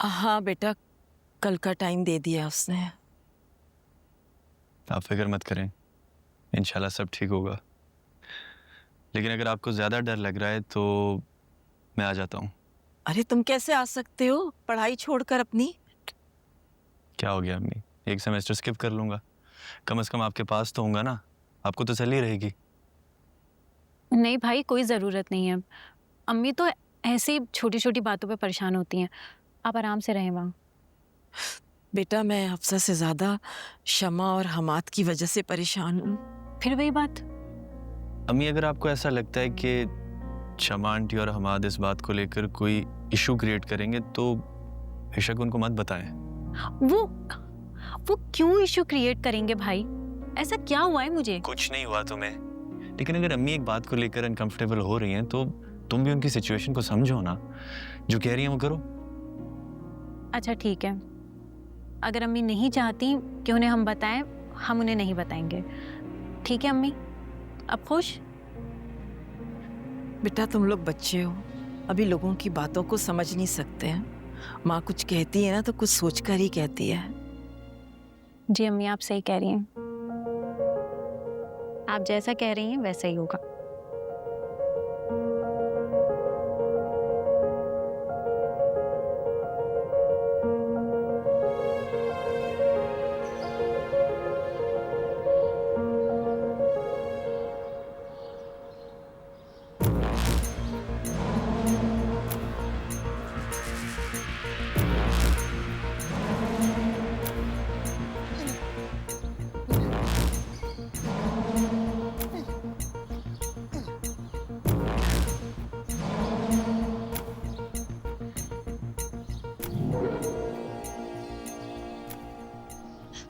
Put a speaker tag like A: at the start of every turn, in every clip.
A: हाँ बेटा, कल का टाइम दे दिया उसने।
B: आप फिक्र मत करें, इंशाल्लाह सब ठीक होगा। लेकिन अगर आपको ज़्यादा डर लग रहा है तो मैं आ जाता हूँ।
A: अरे तुम कैसे आ सकते हो पढ़ाई छोड़कर अपनी?
B: क्या हो गया अम्मी, एक सेमेस्टर स्किप कर लूँगा। कम से कम आपके पास तो होऊंगा ना, आपको तसल्ली रहेगी।
C: नहीं भाई, कोई ज़रूरत नहीं है। अम्मी तो ऐसी छोटी-छोटी बातों पे परेशान होती हैं। आप आराम से रहें वहाँ।
A: बेटा मैं हफ्सा से ज्यादा शमा और हमाद की वजह से परेशान हूँ।
C: फिर वही बात।
B: अम्मी अगर आपको ऐसा लगता है कि शमा आंटी और हमाद इस बात को लेकर कोई इशू क्रिएट करेंगे तो बेशक उनको मत बताएं।
C: वो क्यों इशू क्रिएट करेंगे भाई? ऐसा क्या हुआ है मुझे?
B: कुछ नहीं हुआ तुम्हें, लेकिन अगर अम्मी एक बात को लेकर अनकंफर्टेबल हो रही हैं तो तुम भी उनकी सिचुएशन को समझो ना। जो कह रही हैं वो करो।
C: अच्छा ठीक है, अगर अम्मी नहीं चाहती कि उन्हें हम बताएं, हम उन्हें नहीं बताएंगे। ठीक है अम्मी, अब खुश?
A: बेटा तुम लोग बच्चे हो, अभी लोगों की बातों को समझ नहीं सकते हैं। माँ कुछ कहती है ना तो कुछ सोचकर ही कहती है।
C: जी अम्मी, आप सही कह रही हैं। आप जैसा कह रही हैं वैसा ही होगा।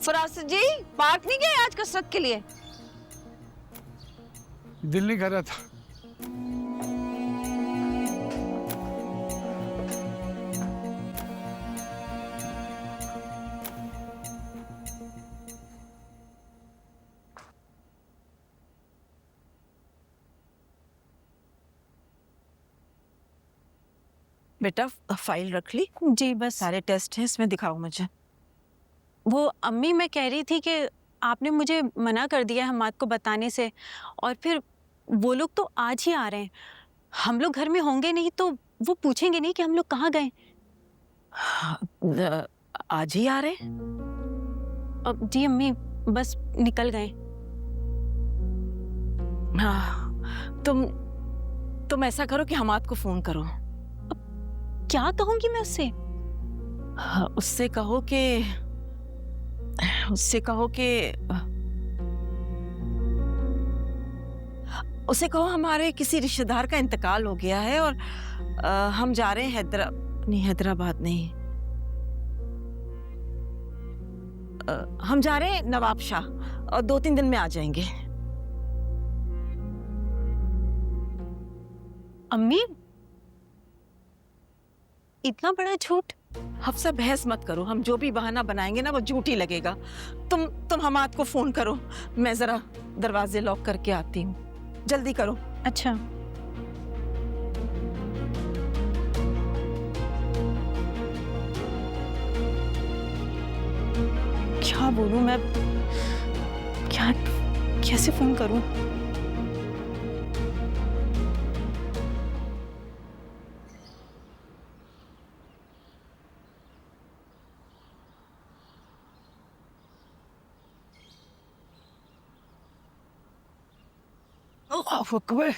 D: फरासत जी पार्क नहीं गए आज कसरत के लिए?
E: दिल नहीं कर रहा था।
A: बेटा फाइल रख ली?
C: जी बस।
A: सारे टेस्ट हैं इसमें, दिखाओ मुझे।
C: वो अम्मी, मैं कह रही थी कि आपने मुझे मना कर दिया है हमाद को बताने से, और फिर वो लोग तो आज ही आ रहे हैं। हम लोग घर में होंगे नहीं तो वो पूछेंगे नहीं कि हम लोग कहाँ गए।
A: आज ही आ रहे?
C: अब जी अम्मी, बस निकल गए।
A: हाँ, तुम ऐसा करो कि हमाद को फोन करो।
C: क्या कहूंगी मैं उससे?
A: हाँ, उससे कहो हमारे किसी रिश्तेदार का इंतकाल हो गया है और हम जा रहे हैं हैदराबाद नहीं, हम जा रहे हैं नवाबशाह और 2-3 दिन में आ जाएंगे।
C: अम्मी, इतना बड़ा झूठ?
A: हफ्सा बहस मत करो, हम जो भी बहाना बनाएंगे ना वो झूठ ही लगेगा। तुम हमाद को फोन करो, मैं जरा दरवाजे लॉक करके आती हूँ, जल्दी करो।
C: अच्छा। क्या बोलूं मैं? क्या, कैसे फोन करूं?
D: अकबर,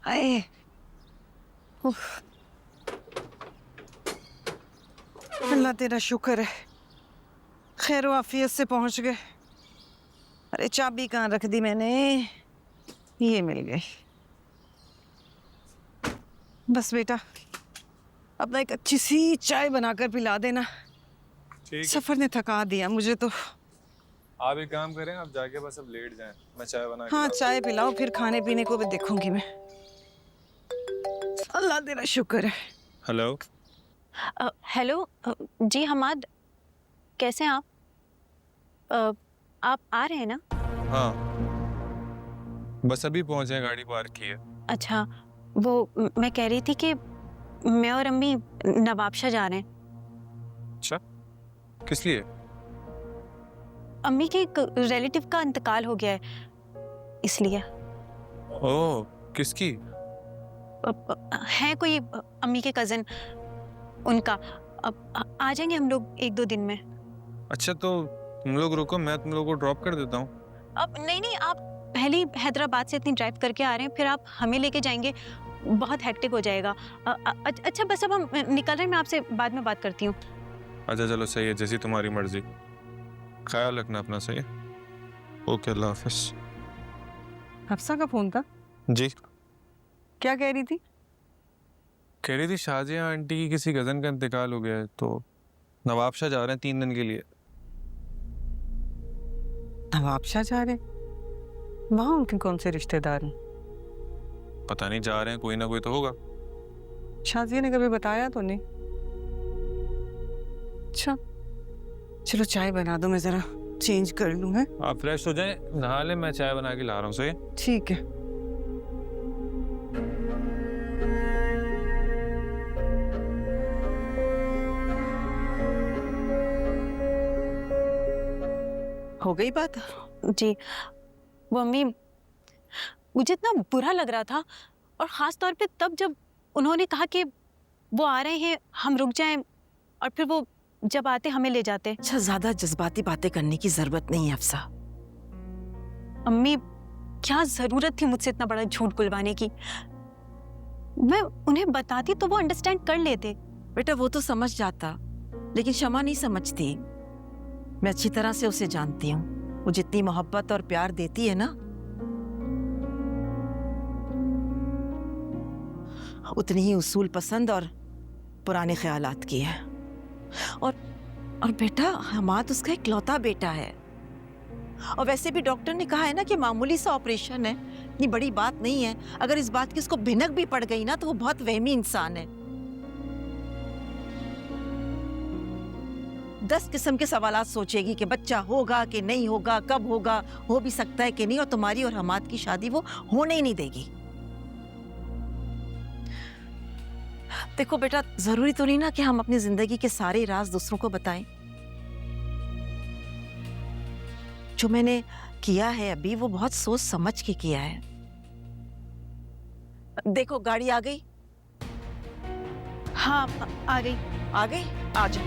D: आए। अल्लाह तेरा शुक्र है, खैर आफियत से पहुंच गए। अरे चाबी कहाँ रख दी मैंने? ये मिल गई। बस बेटा अपना एक अच्छी सी चाय बनाकर पिला देना। सफर ने थका दिया मुझे तो।
F: आप एक काम करें, आप जाके बस अब लेट जाएं, मैं चाय बना के
D: हाँ
F: लाता
D: चाय पिलाओ, फिर खाने पीने को भी देखूंगी मैं। अल्लाह तेरा शुक्र है।
F: हूं। हेलो।
C: हेलो जी हमाद, कैसे हैं आप? आप आ रहे हैं ना?
F: हाँ बस अभी पहुंचे हैं, गाड़ी पार्क की है।
C: अच्छा, वो मैं कह रही थी कि मैं और अम्मी नवाबशाह जा रहे हैं।
F: अच्छा, किस लिए?
C: अम्मी के एक रिलेटिव का इंतकाल हो गया है, इसलिए।
F: ओह, किसकी?
C: है कोई अम्मी के कज़न, उनका। आ जाएंगे हम लोग 1-2 दिन में।
F: अच्छा, तो तुम लोग रुको, मैं तुम लोग को ड्रॉप कर देता हूँ।
C: अब नहीं, आप पहले ही हैदराबाद से इतनी ड्राइव करके आ रहे हैं, फिर आप हमें लेके जाएंगे, बहुत हेक्टिक हो जाएगा। अच्छा, बस अब हम निकल रहे हैं, मैं आपसे बाद में बात करती हूँ।
F: अच्छा चलो, सही है, जैसी तुम्हारी मर्जी। ख्याल रखना अपना, सही है? ओके, अल्लाह हाफिज।
D: हफ्सा का फोन था?
F: जी।
D: क्या कह रही थी?
F: कह रही थी शाहजिया आंटी की किसी कज़न का इंतकाल हो गया है, तो नवाबशाह जा रहे हैं 3 दिन के लिए।
D: नवाबशाह जा रहे? वहाँ उनके कौन से रिश्तेदार हैं?
F: पता नहीं, जा रहे हैं, कोई ना कोई तो होगा।
D: शाजिया ने कभी बताया तो नहीं। अच्छा चलो, चाय बना दो, मैं जरा चेंज कर लूँ। है,
F: आप फ्रेश हो जाएं, नहा लें, मैं चाय बना के ला रहा हूँ, सही है?
D: ठीक है।
A: हो गई बात?
C: जी, वो अम्मी, मुझे इतना बुरा लग रहा था, और ख़ास तौर पे तब जब उन्होंने कहा कि वो आ रहे हैं, हम रुक जाएं, और फिर वो जब आते हमें ले जाते।
A: अच्छा, ज्यादा जज्बाती बातें करने की जरूरत नहीं है अफसा।
C: अम्मी, क्या ज़रूरत थी मुझसे इतना बड़ा झूठ बुलवाने की? मैं उन्हें बताती तो वो अंडरस्टैंड कर लेते।
A: बेटा वो तो समझ जाता, लेकिन शमा नहीं समझती। मैं अच्छी तरह से उसे जानती हूँ। वो जितनी मोहब्बत और प्यार देती है ना, उतनी ही उसूल पसंद और पुराने ख्यालात की है। और बेटा, हमाद उसका इकलौता बेटा है। और वैसे भी डॉक्टर ने कहा है ना कि मामूली सा ऑपरेशन है, इतनी बड़ी बात नहीं है। अगर इस बात की उसको भिनक भी पड़ गई ना, तो वो बहुत वहमी इंसान है। 10 किस्म के सवालात सोचेगी कि बच्चा होगा कि नहीं होगा, कब होगा, हो भी सकता है कि नहीं, और तुम्हारी और हमाद की शादी वो होने ही नहीं देगी। देखो बेटा, जरूरी तो नहीं ना कि हम अपनी जिंदगी के सारे राज दूसरों को बताएं। जो मैंने किया है अभी, वो बहुत सोच समझ के किया है। देखो गाड़ी आ गई।
C: हाँ, आ गई।
A: आ गई, आ जाओ।